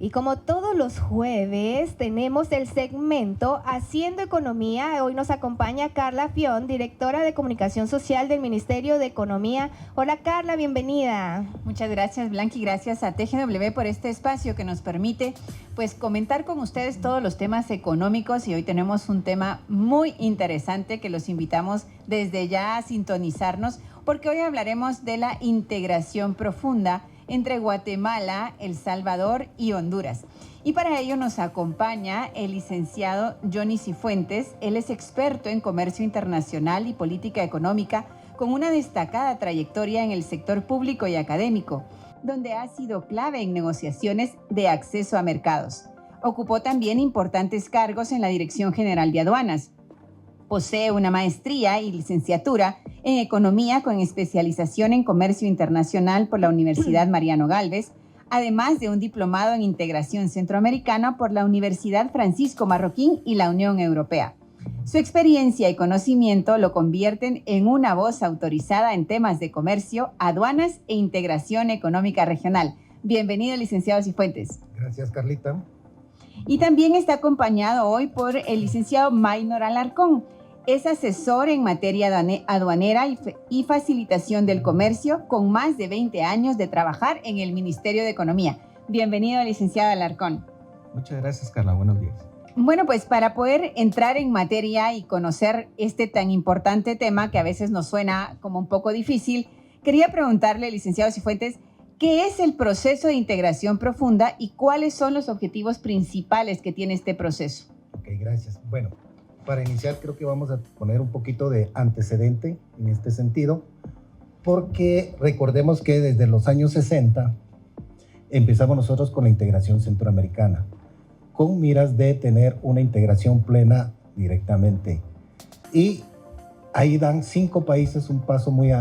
Y como todos los jueves, tenemos el segmento Haciendo Economía. Hoy nos acompaña Carla Fion, directora de Comunicación Social del Ministerio de Economía. Hola Carla, bienvenida. Muchas gracias Blanqui, gracias a TGW por este espacio que nos permite pues comentar con ustedes todos los temas económicos, y hoy tenemos un tema muy interesante que los invitamos desde ya a sintonizarnos, porque hoy hablaremos de la integración profunda entre Guatemala, El Salvador y Honduras. Y para ello nos acompaña el licenciado Johnny Cifuentes. Él es experto en comercio internacional y política económica, con una destacada trayectoria en el sector público y académico, donde ha sido clave en negociaciones de acceso a mercados. Ocupó también importantes cargos en la Dirección General de Aduanas. Posee una maestría y licenciatura en Economía con especialización en Comercio Internacional por la Universidad Mariano Gálvez, además de un diplomado en Integración Centroamericana por la Universidad Francisco Marroquín y la Unión Europea. Su experiencia y conocimiento lo convierten en una voz autorizada en temas de comercio, aduanas e integración económica regional. Bienvenido, licenciado Cifuentes. Gracias, Carlita. Y también está acompañado hoy por el licenciado Maynor Alarcón. Es asesor en materia aduanera y facilitación del comercio, con más de 20 años de trabajar en el Ministerio de Economía. Bienvenido, licenciado Alarcón. Muchas gracias, Carla. Buenos días. Bueno, pues para poder entrar en materia y conocer este tan importante tema que a veces nos suena como un poco difícil, quería preguntarle, licenciado Cifuentes, ¿qué es el proceso de integración profunda y cuáles son los objetivos principales que tiene este proceso? Ok, gracias. Bueno, para iniciar creo que vamos a poner un poquito de antecedente en este sentido, porque recordemos que desde los años 60 empezamos nosotros con la integración centroamericana, con miras de tener una integración plena directamente. Y ahí dan 5 países un paso muy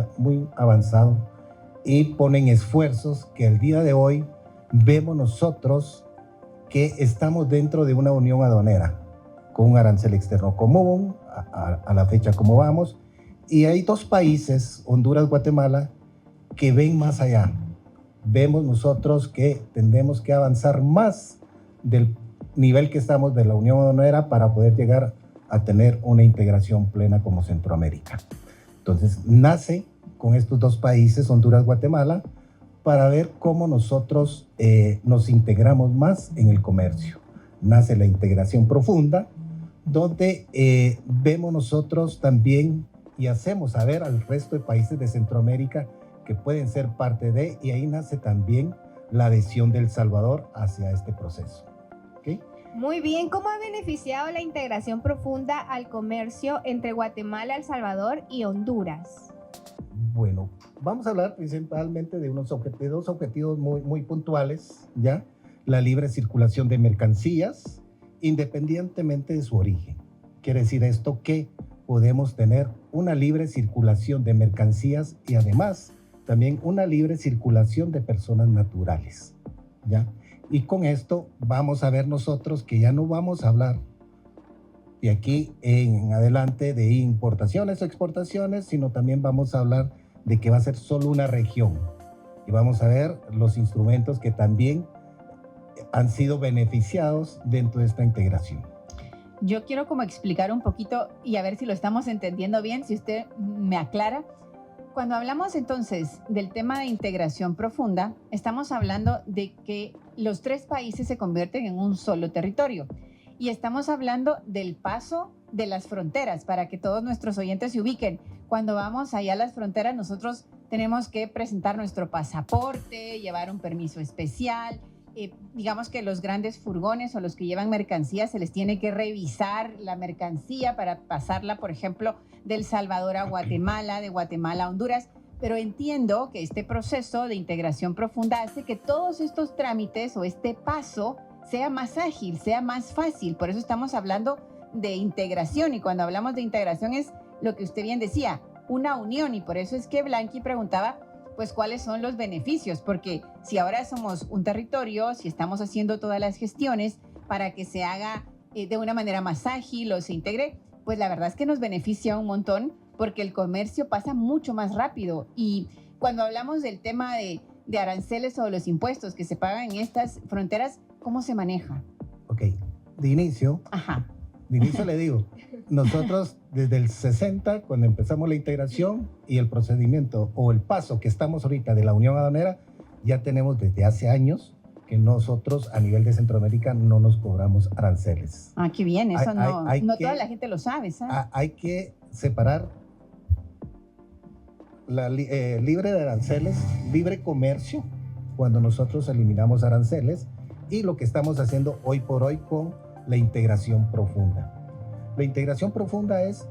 avanzado y ponen esfuerzos que el día de hoy vemos nosotros que estamos dentro de una unión aduanera, con un arancel externo común, a la fecha como vamos, y hay 2 países, Honduras, Guatemala, que ven más allá. Vemos nosotros que tendremos que avanzar más del nivel que estamos de la unión aduanera para poder llegar a tener una integración plena como Centroamérica. Entonces nace con estos 2 países, Honduras, Guatemala, para ver cómo nosotros nos integramos más en el comercio. Nace la integración profunda, donde vemos nosotros también y hacemos saber al resto de países de Centroamérica que pueden ser parte de, y ahí nace también la adhesión de El Salvador hacia este proceso. ¿Okay? Muy bien, ¿cómo ha beneficiado la integración profunda al comercio entre Guatemala, El Salvador y Honduras? Bueno, vamos a hablar principalmente de dos objetivos muy puntuales, ¿ya? La libre circulación de mercancías, independientemente de su origen. Quiere decir esto que podemos tener una libre circulación de mercancías y además también una libre circulación de personas naturales, ¿ya? Y con esto vamos a ver nosotros que ya no vamos a hablar de aquí en adelante de importaciones o exportaciones, sino también vamos a hablar de que va a ser solo una región. Y vamos a ver los instrumentos que también han sido beneficiados dentro de esta integración. Yo quiero como explicar un poquito y a ver si lo estamos entendiendo bien, si usted me aclara. Cuando hablamos entonces del tema de integración profunda, estamos hablando de que los 3 países se convierten en un solo territorio. Y estamos hablando del paso de las fronteras, para que todos nuestros oyentes se ubiquen. Cuando vamos allá a las fronteras, nosotros tenemos que presentar nuestro pasaporte, llevar un permiso especial. Digamos que los grandes furgones o los que llevan mercancías se les tiene que revisar la mercancía para pasarla, por ejemplo, de El Salvador a Guatemala, de Guatemala a Honduras. Pero entiendo que este proceso de integración profunda hace que todos estos trámites o este paso sea más ágil, sea más fácil. Por eso estamos hablando de integración, y cuando hablamos de integración es lo que usted bien decía, una unión, y por eso es que Blanqui preguntaba pues cuáles son los beneficios, porque si ahora somos un territorio, si estamos haciendo todas las gestiones para que se haga de una manera más ágil o se integre, pues la verdad es que nos beneficia un montón, porque el comercio pasa mucho más rápido. Y cuando hablamos del tema de aranceles o los impuestos que se pagan en estas fronteras, ¿Cómo se maneja? Ok, de inicio, Ajá. le digo, nosotros desde el 60, cuando empezamos la integración y el procedimiento o el paso que estamos ahorita de la Unión Aduanera, ya tenemos desde hace años que nosotros a nivel de Centroamérica no nos cobramos aranceles. Ah, qué bien, eso no que, toda la gente lo sabe, ¿sabes? Hay que separar libre de aranceles, libre comercio, cuando nosotros eliminamos aranceles, y lo que estamos haciendo hoy por hoy con la integración profunda. La integración profunda es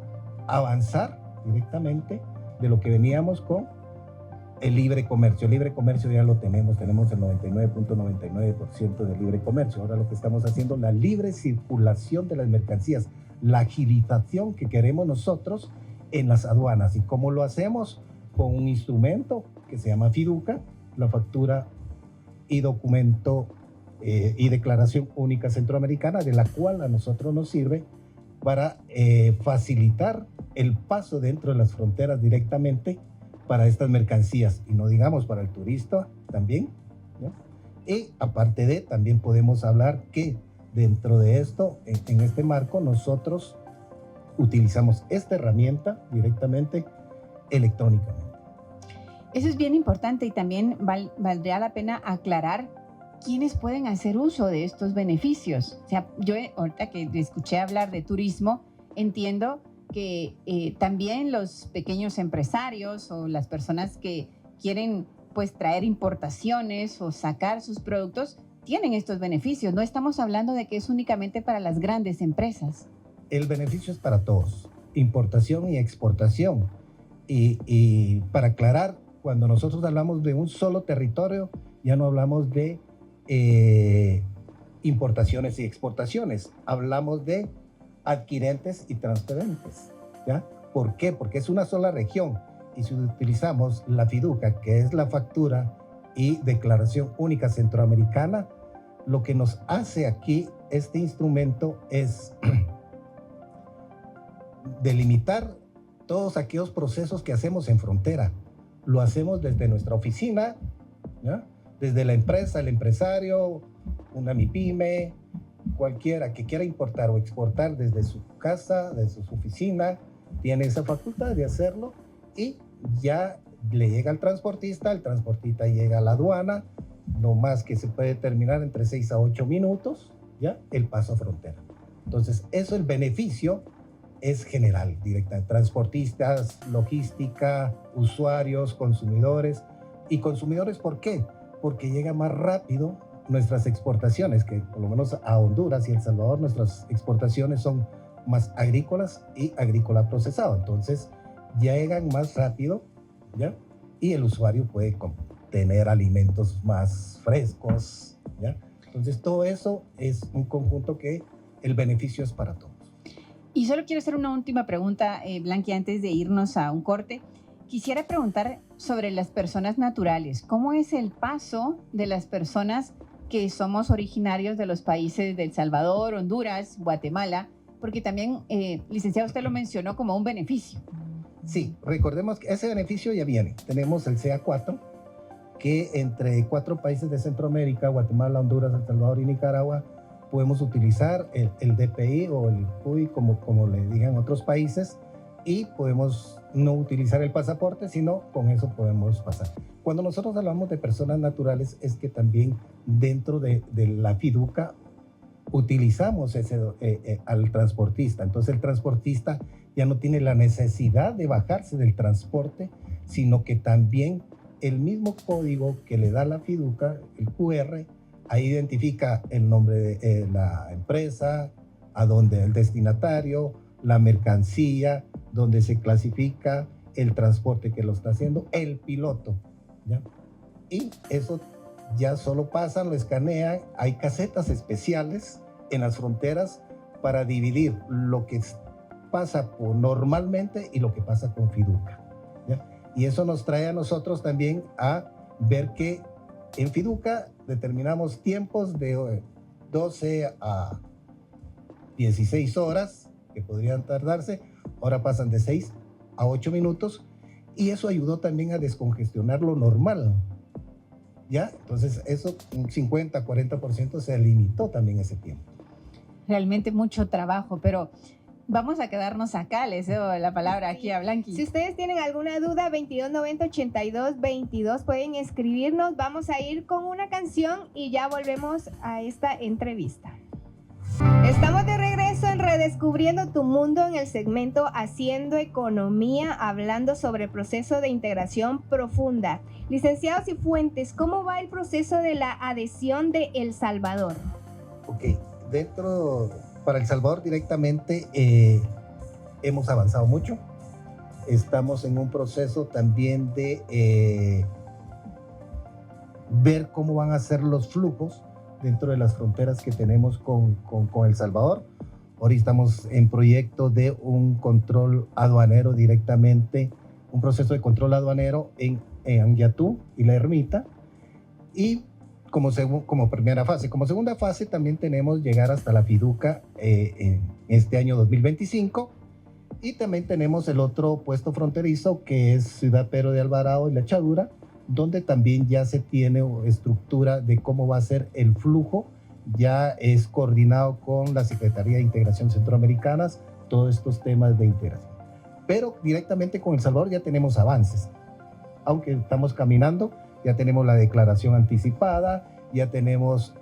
avanzar directamente de lo que veníamos con el libre comercio. El libre comercio ya lo tenemos el 99.99% de libre comercio. Ahora lo que estamos haciendo, la libre circulación de las mercancías, la agilización que queremos nosotros en las aduanas. ¿Y cómo lo hacemos? Con un instrumento que se llama FIDUCA, la factura y documento y declaración única centroamericana, de la cual a nosotros nos sirve para facilitar el paso dentro de las fronteras directamente para estas mercancías, y no digamos para el turista también, ¿no? Y aparte de, también podemos hablar que dentro de esto, en este marco, nosotros utilizamos esta herramienta directamente electrónicamente. Eso es bien importante, y también valdría la pena aclarar quiénes pueden hacer uso de estos beneficios. O sea, yo ahorita que escuché hablar de turismo, entiendo que también los pequeños empresarios o las personas que quieren pues traer importaciones o sacar sus productos tienen estos beneficios. No estamos hablando de que es únicamente para las grandes empresas. El beneficio es para todos, importación y exportación. Y para aclarar, cuando nosotros hablamos de un solo territorio, ya no hablamos de importaciones y exportaciones, hablamos de adquirentes y transferentes, ¿ya? ¿Por qué? Porque es una sola región, y si utilizamos la FIDUCA, que es la factura y declaración única centroamericana, lo que nos hace aquí este instrumento es delimitar todos aquellos procesos que hacemos en frontera. Lo hacemos desde nuestra oficina, ¿ya? Desde la empresa, el empresario, una MIPYME, cualquiera que quiera importar o exportar desde su casa, desde su oficina, tiene esa facultad de hacerlo, y ya le llega al transportista, el transportista llega a la aduana, no más que se puede terminar entre 6 a 8 minutos, ¿ya? El paso a frontera. Entonces, eso, el beneficio es general, directa. Transportistas, logística, usuarios, consumidores. ¿Y consumidores por qué? Porque llega más rápido nuestras exportaciones, que por lo menos a Honduras y El Salvador nuestras exportaciones son más agrícolas y agrícola procesado. Entonces ya llegan más rápido, ¿ya? Y el usuario puede tener alimentos más frescos, ¿ya? Entonces todo eso es un conjunto que el beneficio es para todos. Y solo quiero hacer una última pregunta, Blanqui, antes de irnos a un corte. Quisiera preguntar sobre las personas naturales. ¿Cómo es el paso de las personas que somos originarios de los países de El Salvador, Honduras, Guatemala? Porque también, licenciado, usted lo mencionó como un beneficio. Sí, recordemos que ese beneficio ya viene. Tenemos el CA4, que entre 4 países de Centroamérica, Guatemala, Honduras, El Salvador y Nicaragua, podemos utilizar el DPI o el PUI, como le digan otros países, y podemos no utilizar el pasaporte, sino con eso podemos pasar. Cuando nosotros hablamos de personas naturales, es que también dentro de la FIDUCA utilizamos al transportista. Entonces el transportista ya no tiene la necesidad de bajarse del transporte, sino que también el mismo código que le da la FIDUCA, el QR, ahí identifica el nombre de la empresa, a dónde el destinatario, la mercancía, donde se clasifica el transporte que lo está haciendo, el piloto, ¿ya? Y eso ya solo pasan, lo escanean. Hay casetas especiales en las fronteras para dividir lo que pasa normalmente y lo que pasa con FIDUCA, ¿ya? Y eso nos trae a nosotros también a ver que en FIDUCA determinamos tiempos de 12 a 16 horas que podrían tardarse, ahora pasan de 6 a 8 minutos, y eso ayudó también a descongestionar lo normal. ¿ya? Entonces eso, un 50, 40% se limitó también ese tiempo. Realmente mucho trabajo, pero vamos a quedarnos acá. Les cedo la palabra aquí a Blanqui. Si ustedes tienen alguna duda, 2290-8222, pueden escribirnos. Vamos a ir con una canción y ya volvemos a esta entrevista. Estamos de regreso en Redescubriendo tu Mundo en el segmento Haciendo Economía, hablando sobre el proceso de integración profunda. Licenciado Cifuentes, ¿cómo va el proceso de la adhesión de El Salvador? Ok, para El Salvador directamente hemos avanzado mucho. Estamos en un proceso también de ver cómo van a ser los flujos dentro de las fronteras que tenemos con El Salvador. Ahora estamos en proyecto de un control aduanero directamente, un proceso de control aduanero en Anguiatú y La Ermita. Y como primera fase. Como segunda fase también tenemos llegar hasta la Fiduca en este año 2025. Y también tenemos el otro puesto fronterizo que es Ciudad Pedro de Alvarado y La Echadura, donde también ya se tiene estructura de cómo va a ser el flujo, ya es coordinado con la Secretaría de Integración Centroamericanas, todos estos temas de integración. Pero directamente con El Salvador ya tenemos avances, aunque estamos caminando, ya tenemos la declaración anticipada, ya tenemos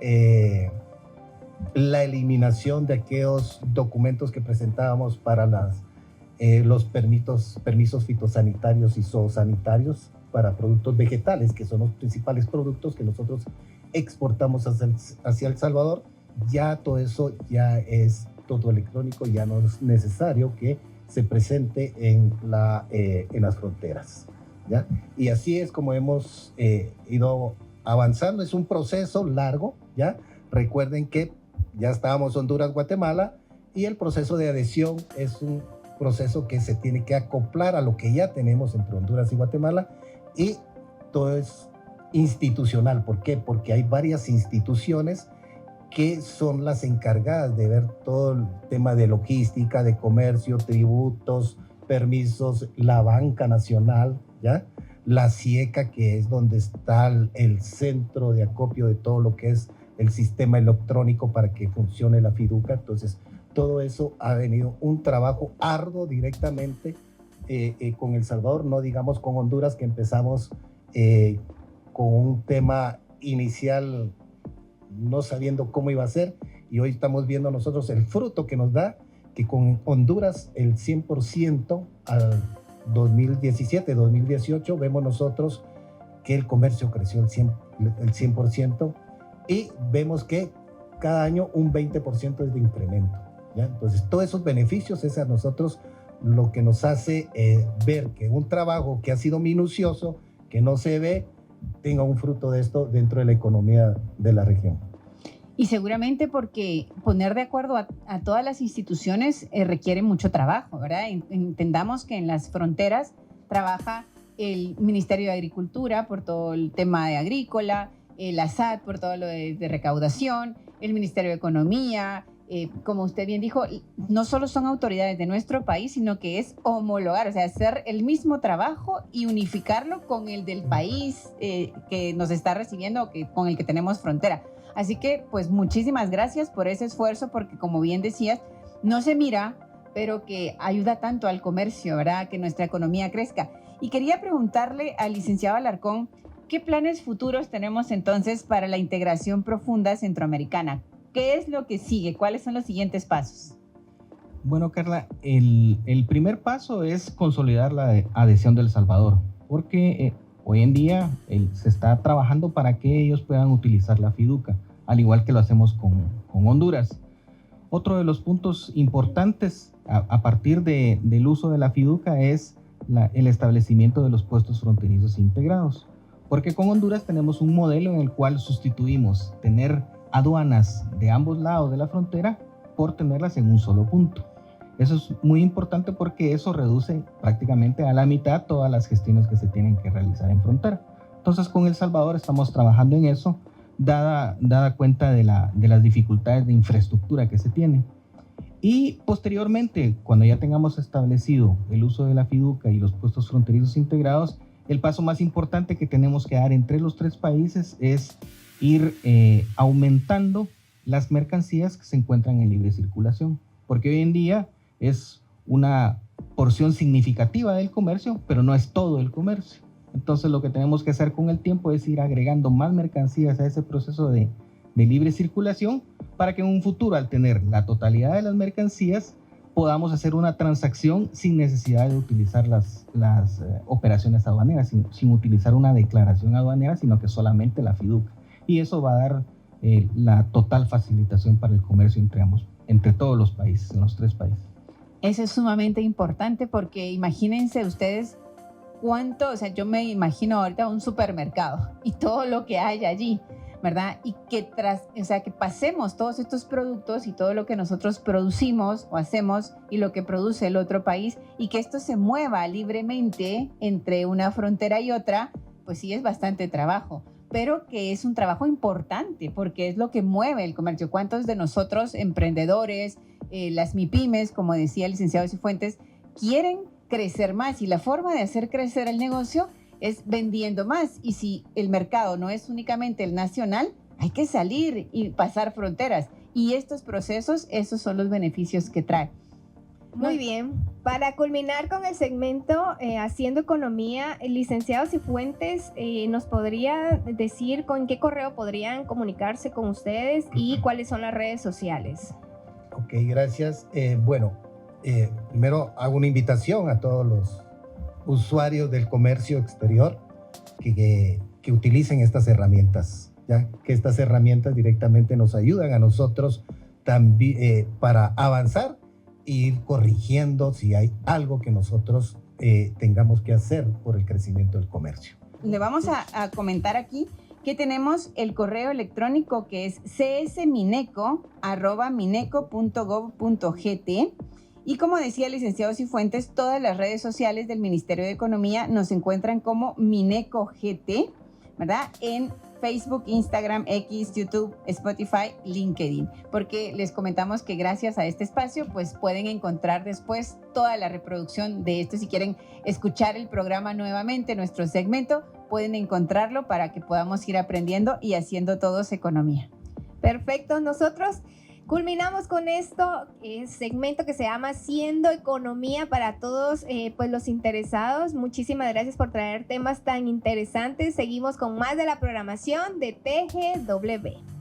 la eliminación de aquellos documentos que presentábamos para los permisos fitosanitarios y zoosanitarios para productos vegetales, que son los principales productos que nosotros exportamos hacia El Salvador. Ya todo eso ya es todo electrónico, ya no es necesario que se presente en las fronteras, ¿ya? Y así es como hemos ido avanzando. Es un proceso largo, ¿ya? Recuerden que ya estábamos Honduras, Guatemala, y el proceso de adhesión es un proceso que se tiene que acoplar a lo que ya tenemos entre Honduras y Guatemala, y todo es institucional. ¿Por qué? Porque hay varias instituciones que son las encargadas de ver todo el tema de logística, de comercio, tributos, permisos, la banca nacional, ¿ya? La CIECA, que es donde está el centro de acopio de todo lo que es el sistema electrónico para que funcione la Fiduca. Entonces, todo eso ha venido un trabajo arduo directamente con El Salvador, no digamos con Honduras, que empezamos con un tema inicial no sabiendo cómo iba a ser, y hoy estamos viendo nosotros el fruto que nos da, que con Honduras el 100% al 2017, 2018, vemos nosotros que el comercio creció el 100%, y vemos que cada año un 20% es de incremento, ¿ya? Entonces, todos esos beneficios es a nosotros lo que nos hace ver que un trabajo que ha sido minucioso, que no se ve, tenga un fruto de esto dentro de la economía de la región. Y seguramente porque poner de acuerdo a todas las instituciones requiere mucho trabajo, ¿verdad? Entendamos que en las fronteras trabaja el Ministerio de Agricultura por todo el tema de agrícola, la SAT por todo lo de recaudación, el Ministerio de Economía. Como usted bien dijo, no solo son autoridades de nuestro país, sino que es homologar, o sea, hacer el mismo trabajo y unificarlo con el del país que nos está recibiendo, con el que tenemos frontera. Así que, pues, muchísimas gracias por ese esfuerzo, porque como bien decías, no se mira, pero que ayuda tanto al comercio, ¿verdad? Que nuestra economía crezca. Y quería preguntarle al licenciado Alarcón, ¿qué planes futuros tenemos entonces para la integración profunda centroamericana? ¿Qué es lo que sigue? ¿Cuáles son los siguientes pasos? Bueno, Carla, el primer paso es consolidar la adhesión de El Salvador, porque hoy en día se está trabajando para que ellos puedan utilizar la Fiduca, al igual que lo hacemos con Honduras. Otro de los puntos importantes a partir del uso de la Fiduca es el establecimiento de los puestos fronterizos integrados, porque con Honduras tenemos un modelo en el cual sustituimos tener aduanas de ambos lados de la frontera por tenerlas en un solo punto. Eso es muy importante porque eso reduce prácticamente a la mitad todas las gestiones que se tienen que realizar en frontera. Entonces, con El Salvador estamos trabajando en eso, dada cuenta de las dificultades de infraestructura que se tienen. Y posteriormente, cuando ya tengamos establecido el uso de la Fiduca y los puestos fronterizos integrados, el paso más importante que tenemos que dar entre los tres países es ir aumentando las mercancías que se encuentran en libre circulación, porque hoy en día es una porción significativa del comercio, pero no es todo el comercio. Entonces lo que tenemos que hacer con el tiempo es ir agregando más mercancías a ese proceso de libre circulación para que en un futuro, al tener la totalidad de las mercancías, podamos hacer una transacción sin necesidad de utilizar las operaciones aduaneras, sin utilizar una declaración aduanera, sino que solamente la fiducia. Y eso va a dar la total facilitación para el comercio entre todos los países, en los tres países. Eso es sumamente importante porque imagínense ustedes cuánto, o sea, yo me imagino ahorita un supermercado y todo lo que hay allí, ¿verdad? Y que que pasemos todos estos productos y todo lo que nosotros producimos o hacemos y lo que produce el otro país y que esto se mueva libremente entre una frontera y otra, pues sí es bastante trabajo, pero que es un trabajo importante porque es lo que mueve el comercio. ¿Cuántos de nosotros, emprendedores, las MIPYMES, como decía el licenciado Cifuentes, quieren crecer más? Y la forma de hacer crecer el negocio es vendiendo más. Y si el mercado no es únicamente el nacional, hay que salir y pasar fronteras. Y estos procesos, esos son los beneficios que trae. Muy bien. Para culminar con el segmento Haciendo Economía, el licenciado Cifuentes nos podría decir con qué correo podrían comunicarse con ustedes y cuáles son las redes sociales. Ok, gracias. Primero hago una invitación a todos los usuarios del comercio exterior que utilicen estas herramientas, ya que estas herramientas directamente nos ayudan a nosotros también para avanzar e ir corrigiendo si hay algo que nosotros tengamos que hacer por el crecimiento del comercio. Le vamos a comentar aquí que tenemos el correo electrónico que es csmineco@mineco.gov.gt. Y como decía el licenciado Cifuentes, todas las redes sociales del Ministerio de Economía nos encuentran como MinecoGT, ¿verdad? En Facebook, Instagram, X, YouTube, Spotify, LinkedIn. Porque les comentamos que gracias a este espacio, pues pueden encontrar después toda la reproducción de esto. Si quieren escuchar el programa nuevamente, nuestro segmento, pueden encontrarlo para que podamos ir aprendiendo y haciendo todos economía. Perfecto. Nosotros culminamos con esto, segmento que se llama Haciendo Economía para todos pues los interesados. Muchísimas gracias por traer temas tan interesantes. Seguimos con más de la programación de TGW.